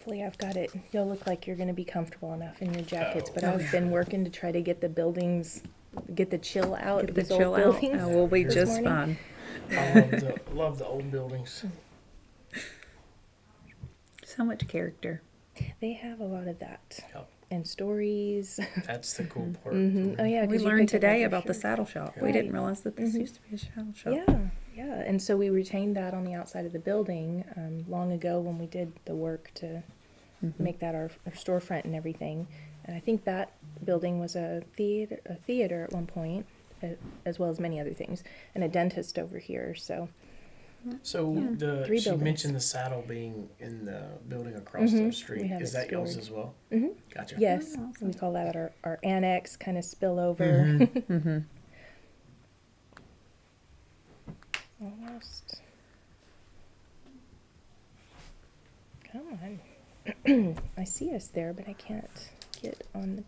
Hopefully I've got it. You'll look like you're going to be comfortable enough in your jackets, but I've been working to try to get the buildings, get the chill out Get of the these chill old out. buildings. We'll be this just morning. fine. I love the old buildings. So much character. They have a lot of that. Yep. And stories. That's the cool part. Mm-hmm. Oh yeah, 'cause We you learned picked up today other about the shirts. saddle shop. Yeah. We didn't Right. realize that this used to be a saddle shop. Yeah. And so we retained that on the outside of the building long ago when we did the work to make that our storefront and everything. And I think that building was a theater at one point, as well as many other things, and a dentist over here. So So Three she buildings. mentioned the saddle being in the building across the street. We have Is it that yours stored. as well? Mhm. Gotcha. yes, Oh, awesome. we call that our annex kind of spillover. Mm-hmm. Almost. Come on. I see us there, but I can't get on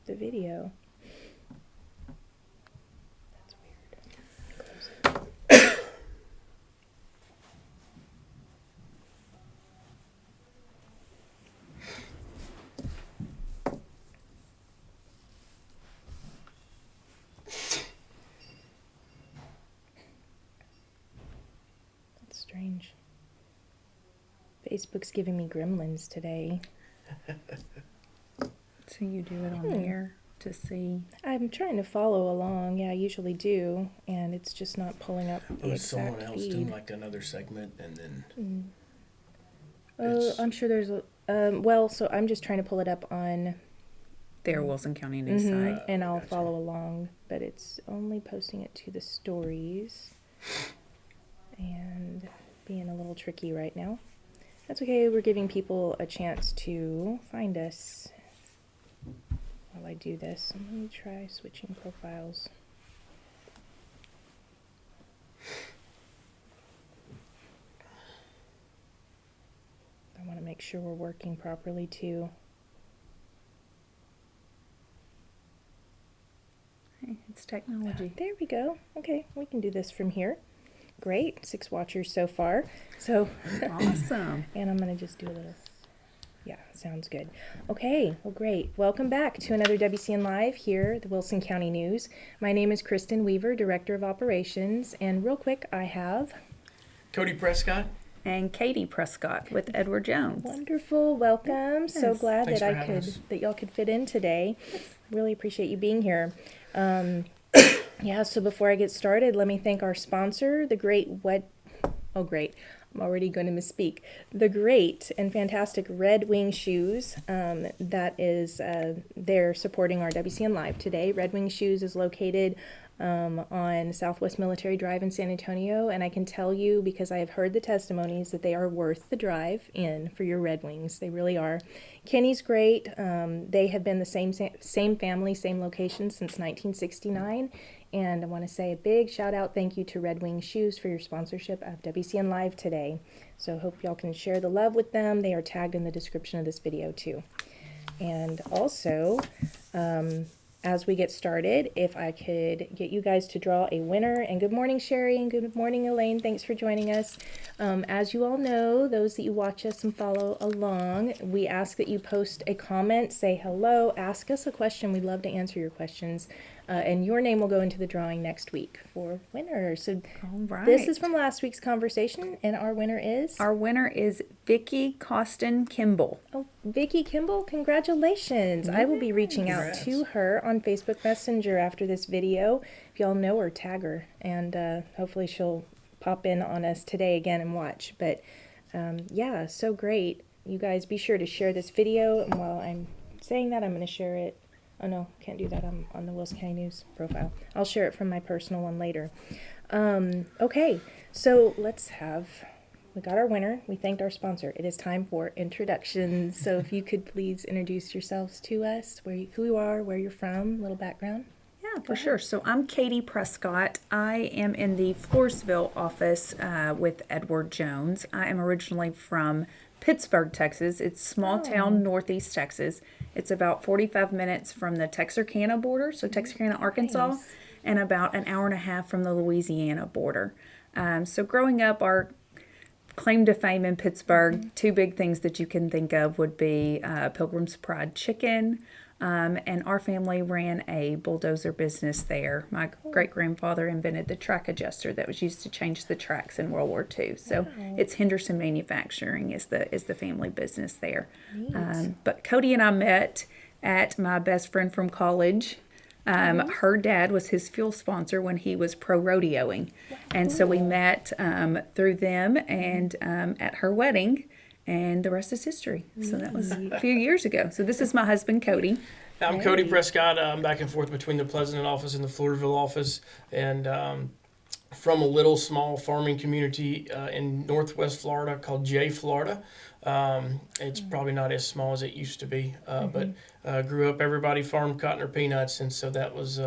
the video. That's weird. Close it. That's strange. Facebook's giving me gremlins today. So you do it on there to see. I'm trying to follow along. Yeah, I usually do, and it's just not pulling up the Was someone exact else doing feed. like another segment and then Oh, it's- I'm sure there's a. Well, so I'm just trying to pull it up on, Their Wilson County News site. and I'll Gotcha. follow along, but it's only posting it to the stories, and being a little tricky right now. That's okay. We're giving people a chance to find us while I do this. Let me try switching profiles. I want to make sure we're working properly too. Hey, it's technology. There we go. Okay, we can do this from here. Great. 6 watchers so far. So, Awesome. and I'm going to just do a little. Yeah, sounds good. Okay, well, great. Welcome back to another WCN Live here, the Wilson County News. My name is Kristen Weaver, Director of Operations, and real quick, I have Cody Prescott. And Katie Prescott with Edward Jones. wonderful welcome. So Yes. glad Thanks that for I having could us. that y'all could fit in today. Really appreciate you being here. Yeah, so before I get started, let me thank our sponsor, the great I'm already going to misspeak. The great and fantastic Red Wing Shoes. That is, they're supporting our WCN Live today. Red Wing Shoes is located on Southwest Military Drive in San Antonio, and I can tell you, because I have heard the testimonies, that they are worth the drive in for your Red Wings. They really are. Kenny's great. They have been the same family, same location since 1969. And I want to say a big shout out, thank you to Red Wing Shoes for your sponsorship of WCN Live today. So hope y'all can share the love with them. They are tagged in the description of this video too. And also, as we get started, if I could get you guys to draw a winner. And good morning, Sherry, and good morning, Elaine. Thanks for joining us. As you all know, those that you watch us and follow along, we ask that you post a comment, say hello, ask us a question. We'd love to answer your questions. And your name will go into the drawing next week for winners. So All right. this is from last week's conversation, and our winner is... Our winner is Vicki Costin Kimball. Oh, Vicki Kimball, congratulations. I will be reaching out Congrats. to her on Facebook Messenger after this video. If y'all know her, tag her, and hopefully she'll pop in on us today again and watch. But yeah, so great. You guys be sure to share this video, and while I'm saying that, I'm going to share it. Oh no, can't do that. I'm on the Wilson County News profile. I'll share it from my personal one later. Okay, so we got our winner. We thanked our sponsor. It is time for introductions. So if you could please introduce yourselves to us, who you are, where you're from, a little background. Yeah, for sure. So I'm Katie Prescott. I am in the Floresville office with Edward Jones. I am originally from Pittsburgh, Texas. It's small town northeast Texas. It's about 45 minutes from the Texarkana border, so Texarkana, Arkansas, Nice. and about an hour and a half from the Louisiana border. So growing up, our claim to fame in Pittsburgh. Two big things that you can think of would be Pilgrim's Pride Chicken, and our family ran a bulldozer business there. My great-grandfather invented the track adjuster that was used to change the tracks in World War II. So it's Henderson Manufacturing is the family business there. But Cody and I met at my best friend from college. Her dad was his fuel sponsor when he was pro rodeoing. And so we met through them and at her wedding, and the rest is history. So that was a few years ago. So this is my husband, Cody. I'm Cody Prescott. I'm back and forth between the Pleasanton office and the Floresville office, and from a little small farming community in Northwest Florida called Jay, Florida. It's probably not as small as it used to be, but grew up, everybody farmed cotton or peanuts, and so that was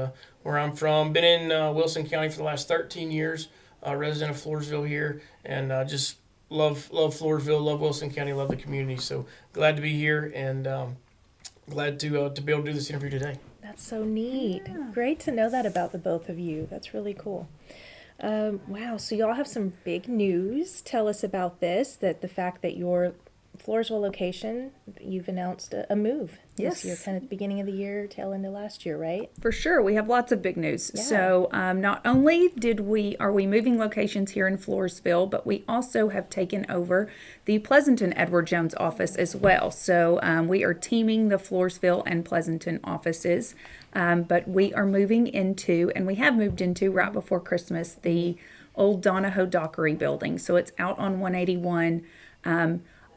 where I'm from. Been in Wilson County for the last 13 years, resident of Floresville here, and just love Floresville, love Wilson County, love the community. So glad to be here, and glad to be able to do this interview today. That's so neat. Great to know that about the both of you. That's really cool. Wow, so y'all have some big news. Tell us about this, that the fact that your Floresville location, you've announced a move this year, kind of at the beginning of the year, tail end of last year, right? For sure. We have lots of big news. Yeah. So not only are we moving locations here in Floresville, but we also have taken over the Pleasanton Edward Jones office as well. So we are teaming the Floresville and Pleasanton offices, but we are moving into, and we have moved into right before Christmas, the old Donahoe Dockery building. So it's out on 181.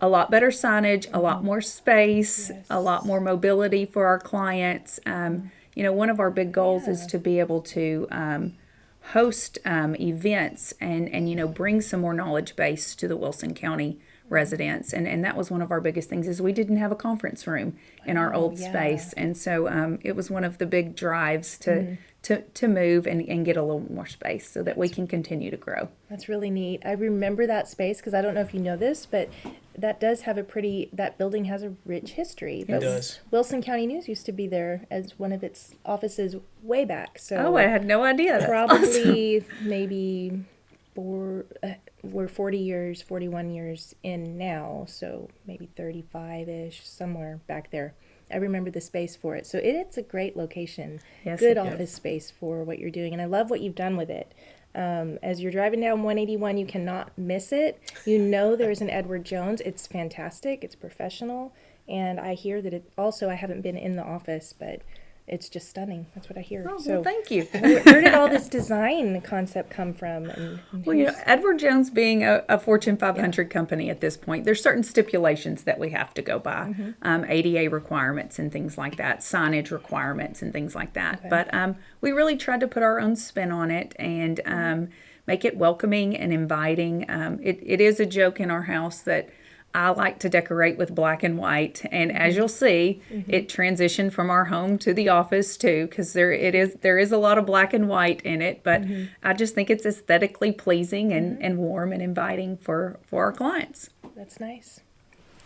A lot better signage, a lot more space, a lot more mobility for our clients. One of our big goals is to be able to host events and bring some more knowledge base to the Wilson County residents. And that was one of our biggest things, is we didn't have a conference room in our old space. And so it was one of the big drives to move and get a little more space so that we can continue to grow. That's really neat. I remember that space because I don't know if you know this, but that does have that building has a rich history. It does. Wilson County News used to be there as one of its offices way back. So I had no idea. That's probably awesome. Maybe we're 41 years in now, so maybe 35-ish, somewhere back there. I remember the space for it. So it's a great location. Yes, Good it office space for what you're doing. And I love what you've done with it. As you're driving down 181, you cannot miss it. You know there's an Edward Jones. It's fantastic. It's professional. And I hear that I haven't been in the office, but it's just stunning. That's what I hear. Oh, well, thank you. Where did all this design concept come from? Well, Edward Jones being a Fortune 500 company at this point, there's certain stipulations that we have to go by, ADA requirements and things like that, signage requirements and things like that. Okay. But we really tried to put our own spin on it and make it welcoming and inviting. It is a joke in our house that I like to decorate with black and white, and as you'll see, it transitioned from our home to the office too, because there is a lot of black and white in it, but I just think it's aesthetically pleasing and warm and inviting for our clients. That's nice.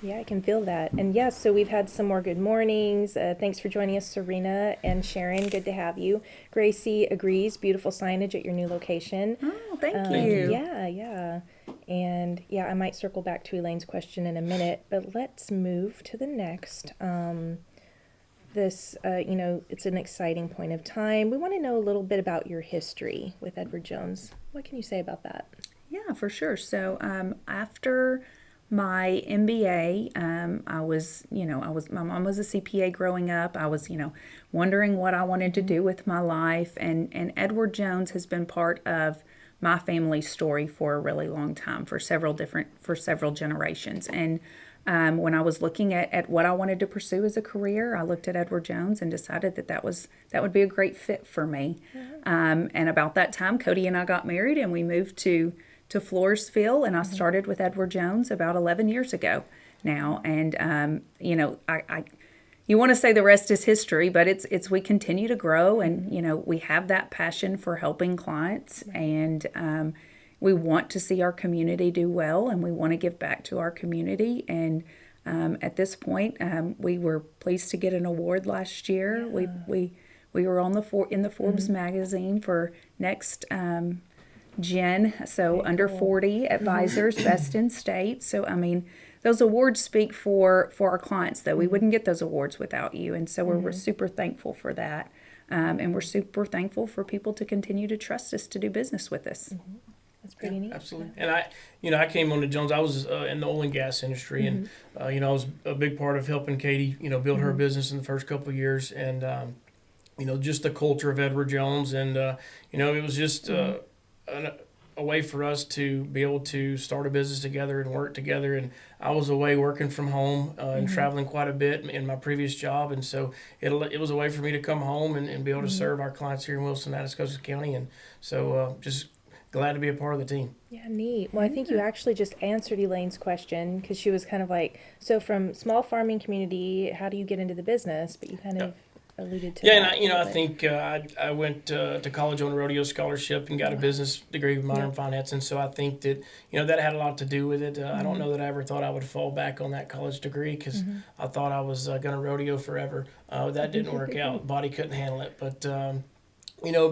Yeah, I can feel that. And yes, so we've had some more good mornings. Thanks for joining us, Serena and Sharon. Good to have you. Gracie agrees. Beautiful signage at your new location. Oh, thank you. Yeah. And yeah, I might circle back to Elaine's question in a minute, but let's move to the next. It's an exciting point of time. We want to know a little bit about your history with Edward Jones. What can you say about that? Yeah, for sure. So after my MBA, my mom was a CPA growing up. I was, wondering what I wanted to do with my life. And Edward Jones has been part of my family's story for a really long time, for several generations. And when I was looking at what I wanted to pursue as a career, I looked at Edward Jones and decided that would be a great fit for me. And about that time, Cody and I got married and we moved to Floresville, and I started with Edward Jones about 11 years ago now. And, you want to say the rest is history, but it's we continue to grow, and, we have that passion for helping clients, and we want to see our community do well, and we want to give back to our community. And at this point, we were pleased to get an award last year. Yeah. We were on in the Forbes magazine for next Jen, so Very under cool. 40 advisors, best in state. So, I mean, those awards speak for our clients, though. We wouldn't get those awards without you. And so we're super thankful for that. And we're super thankful for people to continue to trust us to do business with us. That's pretty neat. Absolutely. And I came on to Jones. I was in the oil and gas industry, and I was a big part of helping Katie, build her business in the first couple of years, and just the culture of Edward Jones, and it was just a way for us to be able to start a business together and work together. And I was away working from home and traveling quite a bit in my previous job, and so it was a way for me to come home and be able to serve our clients here in Wilson, Atascosa County, and so just glad to be a part of the team. Yeah, neat. Well, I think you actually just answered Elaine's question because she was kind of like, so from small farming community, how do you get into the business? But you kind of alluded to Yeah, that. and I think I went to college on a rodeo scholarship and got a business degree with minor in finance, and so I think that that had a lot to do with it. I don't know that I ever thought I would fall back on that college degree because I thought I was going to rodeo forever. That didn't work out. Body couldn't handle it, but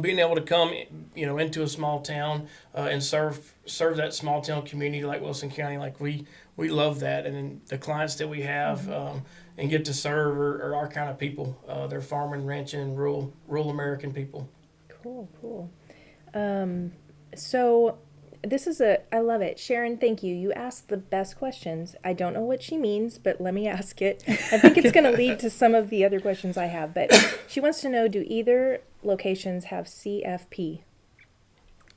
being able to come, into a small town and serve that small town community like Wilson County, like we love that, and then the clients that we have and get to serve are our kind of people. They're farming, ranching, rural American people. Cool. So this is I love it. Sharon, thank you. You asked the best questions. I don't know what she means, but let me ask it. I think it's going to lead to some of the other questions I have, but she wants to know, do either locations have CFP?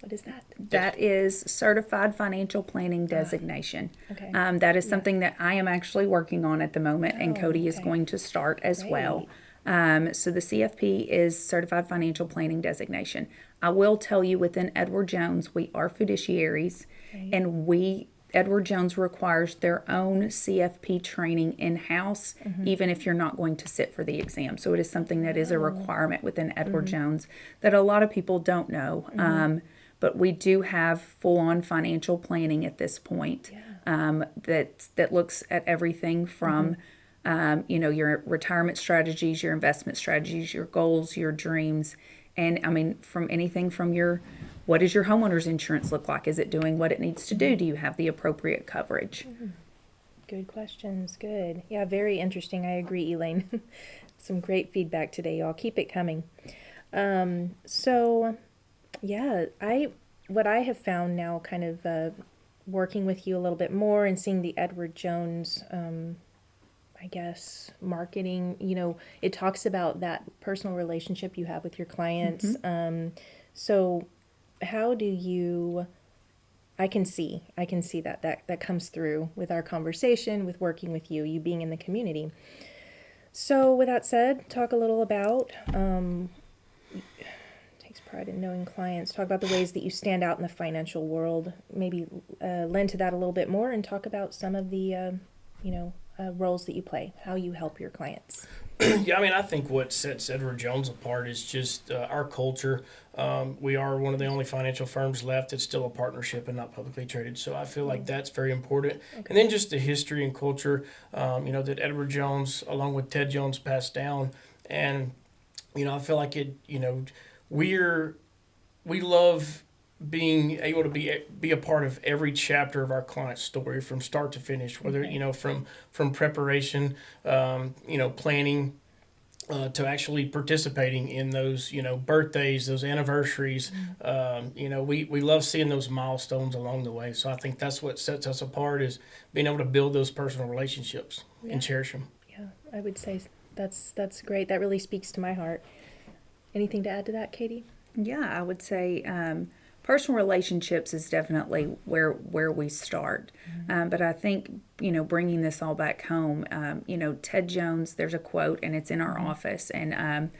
What is that? That is Certified Financial Planning Designation. Okay. That is something that I am actually working on at the moment, and Oh, Cody is okay. going to start as Great. well. So the CFP is Certified Financial Planning Designation. I will tell you, within Edward Jones, we are fiduciaries, and Edward Jones requires their own CFP training in-house, even if you're not going to sit for the exam. So it is something that is a requirement within Edward Jones that a lot of people don't know. But we do have full-on financial planning at this point that looks at everything from your retirement strategies, your investment strategies, your goals, your dreams, and I mean from anything from what does your homeowner's insurance look like? Is it doing what it needs to do? Do you have the appropriate coverage? Good questions. Good. Yeah, very interesting. I agree, Elaine. Some great feedback today, y'all. Keep it coming. What I have found now, kind of working with you a little bit more and seeing the Edward Jones, I guess, marketing, it talks about that personal relationship you have with your clients. So how do you, I can see that comes through with our conversation, with working with you being in the community. So with that said, talk a little about, takes pride in knowing clients, talk about the ways that you stand out in the financial world, maybe lend to that a little bit more and talk about some of the, roles that you play, how you help your clients. Yeah, I mean, I think what sets Edward Jones apart is just our culture. We are one of the only financial firms left that's still a partnership and not publicly traded. So I feel like that's very important. Okay. And then just the history and culture, that Edward Jones, along with Ted Jones, passed down. And, I feel like we love being able to be a part of every chapter of our client's story from start to finish, whether from preparation, planning, to actually participating in those birthdays, those anniversaries. We love seeing those milestones along the way. So I think that's what sets us apart, is being able to build those personal relationships and cherish them. Yeah, I would say that's great. That really speaks to my heart. Anything to add to that, Katie? Yeah, I would say personal relationships is definitely where we start. But I think, bringing this all back home, Ted Jones, there's a quote, and it's in our office, and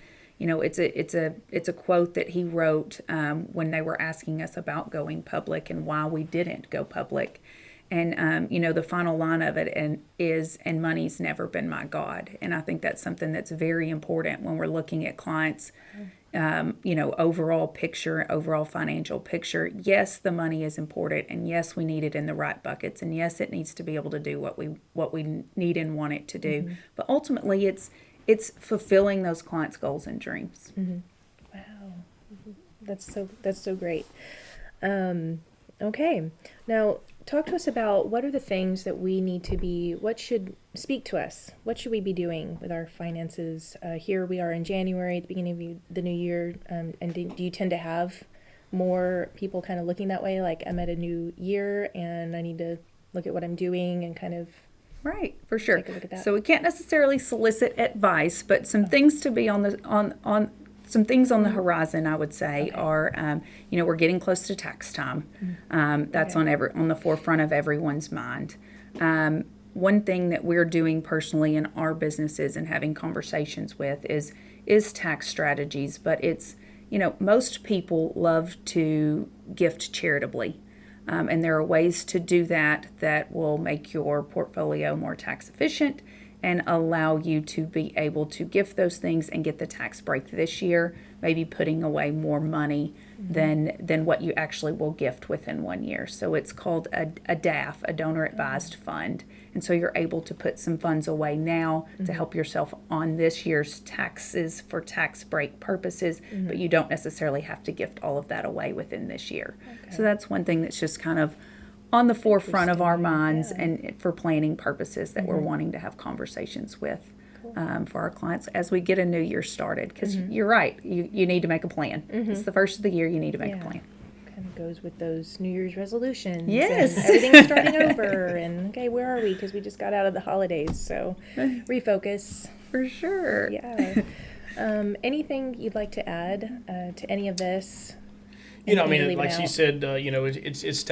it's a quote that he wrote when they were asking us about going public and why we didn't go public. And, the final line of it is money's never been my God. And I think that's something that's very important when we're looking at clients, overall picture, overall financial picture. Yes, the money is important, and yes, we need it in the right buckets, and yes, it needs to be able to do what we need and want it to do. But ultimately, it's fulfilling those clients' goals and dreams. Wow, that's so great. Okay. Now, talk to us about what are the things that we need to be, speak to us. What should we be doing with our finances? Here we are in January, at the beginning of the new year. And do you tend to have more people kind of looking that way? Like, I'm at a new year and I need to look at what I'm doing and kind of Right, for sure. take a look at that. So we can't necessarily solicit advice, but some things to be on the on some things on the horizon, I would say, are we're getting close to tax time. That's on the forefront of everyone's mind. One thing that we're doing personally in our businesses and having conversations with is tax strategies, but it's most people love to gift charitably. And there are ways to do that will make your portfolio more tax efficient and allow you to be able to gift those things and get the tax break this year, maybe putting away more money than what you actually will gift within 1 year. So it's called a DAF, a donor advised fund. And so you're able to put some funds away now to help yourself on this year's taxes for tax break purposes, but you don't necessarily have to gift all of that away within this year. So that's one thing that's just kind of on the forefront of our minds and for planning purposes that we're wanting to have conversations with for our clients as we get a new year started. Because you're right, you need to make a plan. It's the first of the year, you need to make a plan. Kind of goes with those New Year's resolutions. Yes. And everything's starting over. And okay, where are we? Because we just got out of the holidays. So refocus. For sure. Yeah. Anything you'd like to add to any of this? You know, I Anything to mean, leave like it she out? said, it's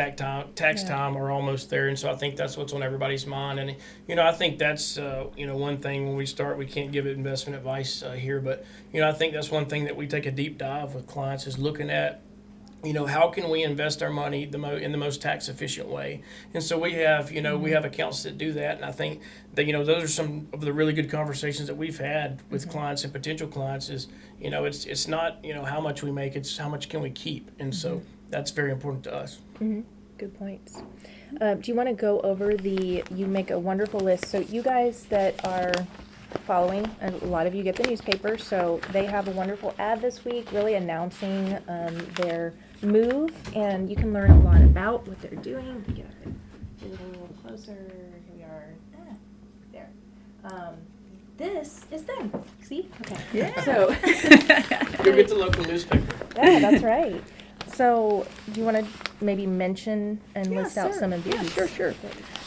tax time. We're almost there, and so I think that's what's on everybody's mind. And I think that's one thing when we start, we can't give investment advice here, but I think that's one thing that we take a deep dive with clients is looking at. How can we invest our money in the most tax efficient way? And so we have, we have accounts that do that. And I think that, those are some of the really good conversations that we've had with clients and potential clients is, it's not, how much we make, it's how much can we keep. And so that's very important to us. Good points. Do you want to go over you make a wonderful list. So you guys that are following, a lot of you get the newspaper, so they have a wonderful ad this week really announcing their move, and you can learn a lot about what they're doing. We get a little closer. Here we are. There. This is them. See? Okay. Yeah. So, Go get the local newspaper. yeah, that's right. So, do you want to maybe mention and list out sure. some of these? Yeah, sure.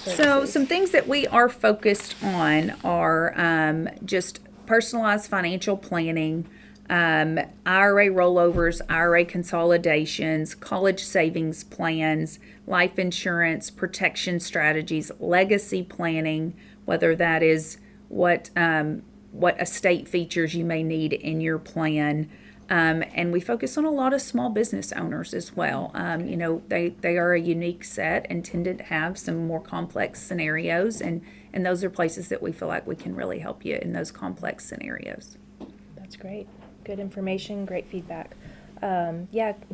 So services? some things that we are focused on are just personalized financial planning, IRA rollovers, IRA consolidations, college savings plans, life insurance, protection strategies, legacy planning, whether that is what estate features you may need in your plan. And we focus on a lot of small business owners as well. They are a unique set and tend to have some more complex scenarios, and those are places that we feel like we can really help you in those complex scenarios. That's great. Good information, great feedback.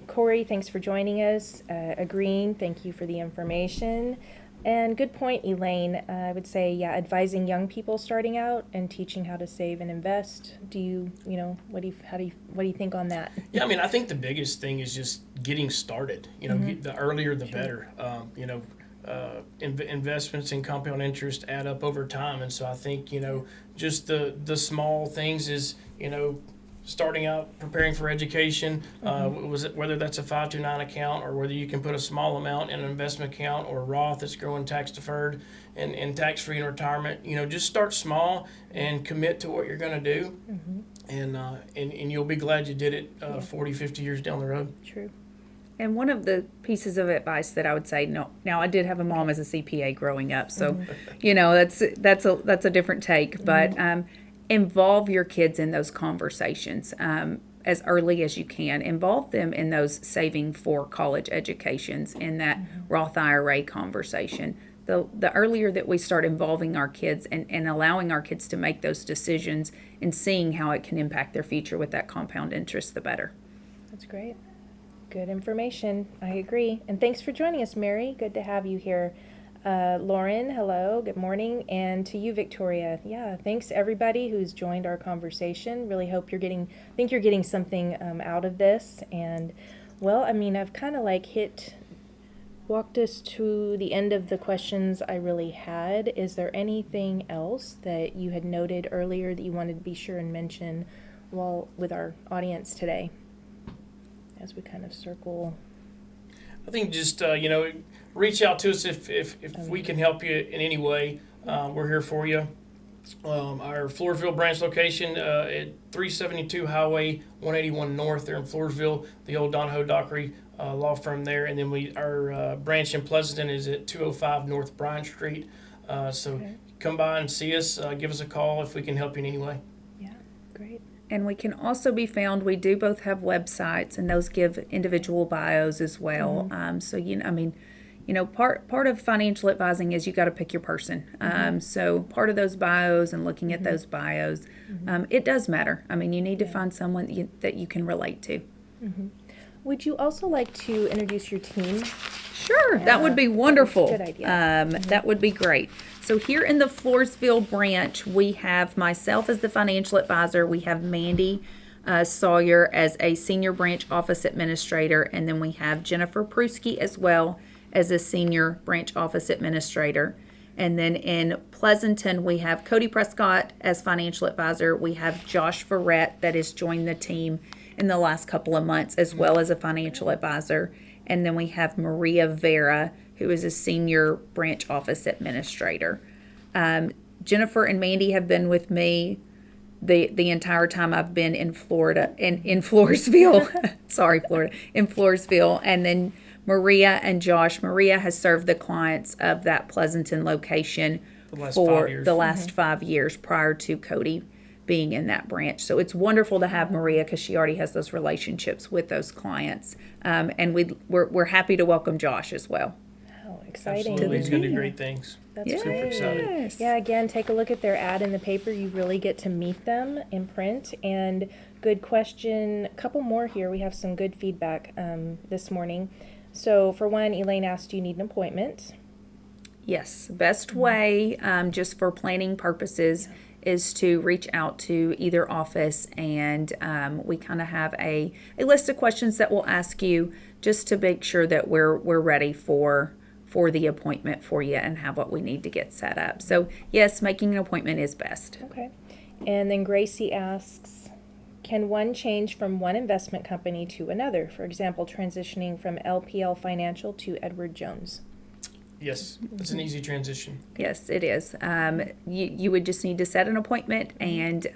Corey, thanks for joining us. Agreeing, thank you for the information. And good point, Elaine. I would say, advising young people starting out and teaching how to save and invest. Do you, what do you think on that? Yeah, I mean, I think the biggest thing is just getting started. The earlier the better. Investments in compound interest add up over time, and so I think just the small things is starting out preparing for education, whether that's a 529 account or whether you can put a small amount in an investment account or Roth that's growing tax deferred and tax free in retirement. Just start small and commit to what you're going to do, and you'll be glad you did it 40, 50 years down the road. True. And one of the pieces of advice that I would say, now I did have a mom as a CPA growing up, so that's a different take, but involve your kids in those conversations as early as you can. Involve them in those saving for college educations in that Roth IRA conversation. The earlier that we start involving our kids and allowing our kids to make those decisions and seeing how it can impact their future with that compound interest, the better. That's great. Good information. I agree. And thanks for joining us, Mary. Good to have you here. Lauren, hello, good morning. And to you, Victoria. Yeah, thanks everybody who's joined our conversation. Really hope think you're getting something out of this. And Well, I mean, I've kind of like walked us to the end of the questions I really had. Is there anything else that you had noted earlier that you wanted to be sure and mention while with our audience today as we kind of circle? I think just reach out to us if we can help you in any way. We're here for you. Our Floresville branch location at 372 Highway 181 North there in Floresville, the old Donahoe Dockery law firm there, and then our branch in Pleasanton is at 205 North Bryant Street. So come by and see us. Give us a call if we can help you in any way. Yeah, great. And we can also be found, we do both have websites, and those give individual bios as well. So, part of financial advising is you got to pick your person. So part of those bios and looking at those bios, it does matter. I mean, you need to find someone that you can relate to. Would you also like to introduce your team? Sure, that would be wonderful. Good idea. That would be great. So here in the Floresville branch, we have myself as the financial advisor. We have Mandy Sawyer as a senior branch office administrator, and then we have Jennifer Prusky as well as a senior branch office administrator. And then in Pleasanton, we have Cody Prescott as financial advisor. We have Josh Verrett that has joined the team in the last couple of months as well as a financial advisor. And then we have Maria Vera, who is a senior branch office administrator. Jennifer and Mandy have been with me the entire time I've been in Florida, in Floresville. Sorry, Florida, in Floresville. And then Maria and Josh. Maria has served the clients of that Pleasanton location for the last 5 years prior to Cody being in that branch. So it's wonderful to have Maria because she already has those relationships with those clients. And we're happy to welcome Josh as well. Oh, exciting. Absolutely, he's going to do great things. That's Super great. excited. Yeah, again, take a look at their ad in the paper. You really get to meet them in print. And good question. A couple more here. We have some good feedback this morning. So for one, Elaine asked, do you need an appointment? Yes. Best way, just for planning purposes, is to reach out to either office, and we kind of have a list of questions that we'll ask you just to make sure that we're ready for the appointment for you and have what we need to get set up. So yes, making an appointment is best. Okay. And then Gracie asks, can one change from one investment company to another? For example, transitioning from LPL Financial to Edward Jones. Yes, it's an easy transition. Yes, it is. You would just need to set an appointment and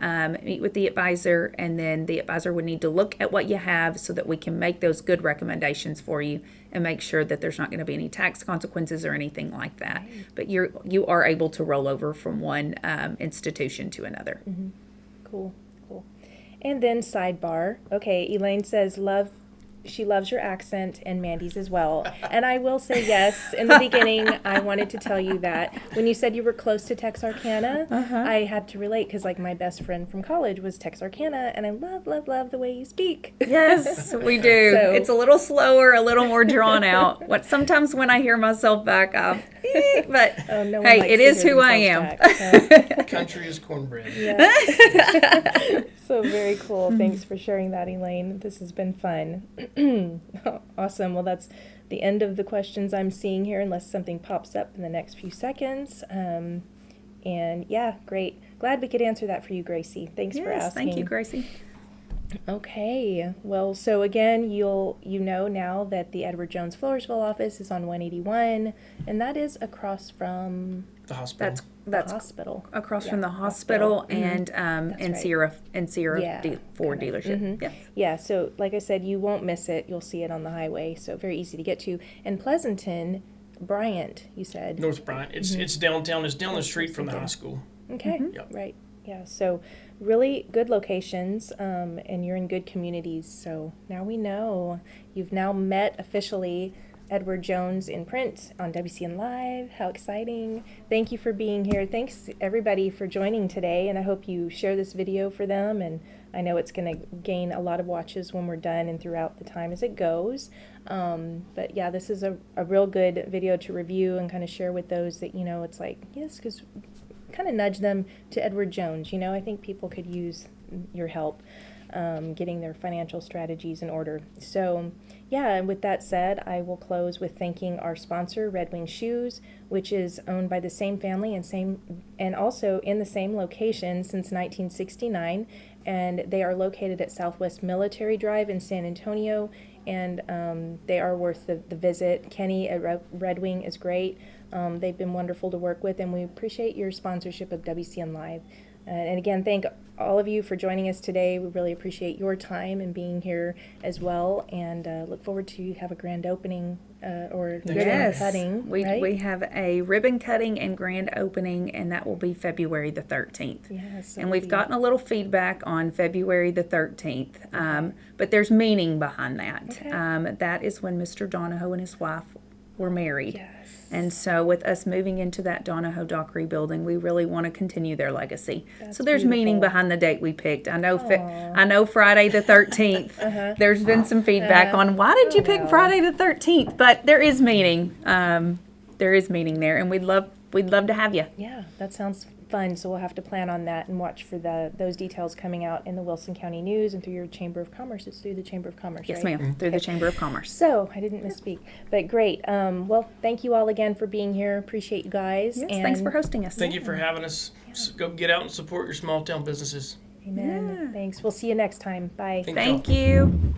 meet with the advisor, and then the advisor would need to look at what you have so that we can make those good recommendations for you and make sure that there's not going to be any tax consequences or anything like that. But you are able to roll over from one institution to another. Cool. And then sidebar. Okay, Elaine says she loves your accent and Mandy's as well. And I will say yes, in the beginning, I wanted to tell you that when you said you were close to Texarkana, I had to relate because like my best friend from college was Texarkana, and I love the way you speak. Yes, we do. So- It's a little slower, a little more drawn out. Sometimes when I hear myself back, but Oh, no one hey, likes it to is hear who I themselves am. back, so. Country is cornbread. Yeah. So very cool. Thanks for sharing that, Elaine. This has been fun. Awesome. Well, that's the end of the questions I'm seeing here, unless something pops up in the next few seconds. And yeah, great. Glad we could answer that for you, Gracie. Thanks for Yes, asking. thank you, Gracie. Okay. Well, so again, you know now that the Edward Jones Floresville office is on 181, and that is across from The hospital. That's the hospital. across Yeah, from the hospital and right. Sierra Yeah, Ford kinda. dealership. Yes. Yeah, so like I said, you won't miss it. You'll see it on the highway, so very easy to get to. And Pleasanton, Bryant, you said. North Bryant. It's downtown. It's down the street from the high school. Okay, Yep. right. Yeah, so really good locations, and you're in good communities. So now we know. You've now met officially Edward Jones in print on WCN Live. How exciting. Thank you for being here. Thanks everybody for joining today, and I hope you share this video for them, and I know it's going to gain a lot of watches when we're done and throughout the time as it goes. But yeah, this is a real good video to review and kind of share with those that, it's like, yes, because kind of nudge them to Edward Jones. I think people could use your help getting their financial strategies in order. So Yeah, and with that said, I will close with thanking our sponsor, Red Wing Shoes, which is owned by the same family and also in the same location since 1969. And they are located at Southwest Military Drive in San Antonio, and they are worth the visit. Kenny at Red Wing is great. They've been wonderful to work with, and we appreciate your sponsorship of WCN Live. And again, thank all of you for joining us today. We really appreciate your time and being here as well, and look forward to have a grand opening or ribbon cutting. Right? We have a ribbon cutting and grand opening, and that will be February the 13th. Yes, And we've gotten a little feedback on February the 13th, but there's meaning behind that. Okay. That is when Mr. Donahoe and his wife were married. Yes. And so with us moving into that Donahoe Dockery building, we really want to continue their legacy. That's so there's meaning beautiful. behind the date we picked. I know Friday the 13th. There's been some feedback on why did you pick Friday the 13th, but there is meaning. There is meaning there, and we'd love to have you. Yeah, that sounds fun. So we'll have to plan on that and watch for those details coming out in the Wilson County News and through your Chamber of Commerce. It's through the Chamber of Commerce, Yes, right? ma'am. Through the Chamber of Commerce. So I didn't misspeak, but great. Well, thank you all again for being here. Appreciate you guys. Yes, and thanks for hosting us. Thank you for having us. Go get out and support your small town businesses. Amen. Yeah. Thanks. We'll see you next time. Bye. Thank y'all. Thank you.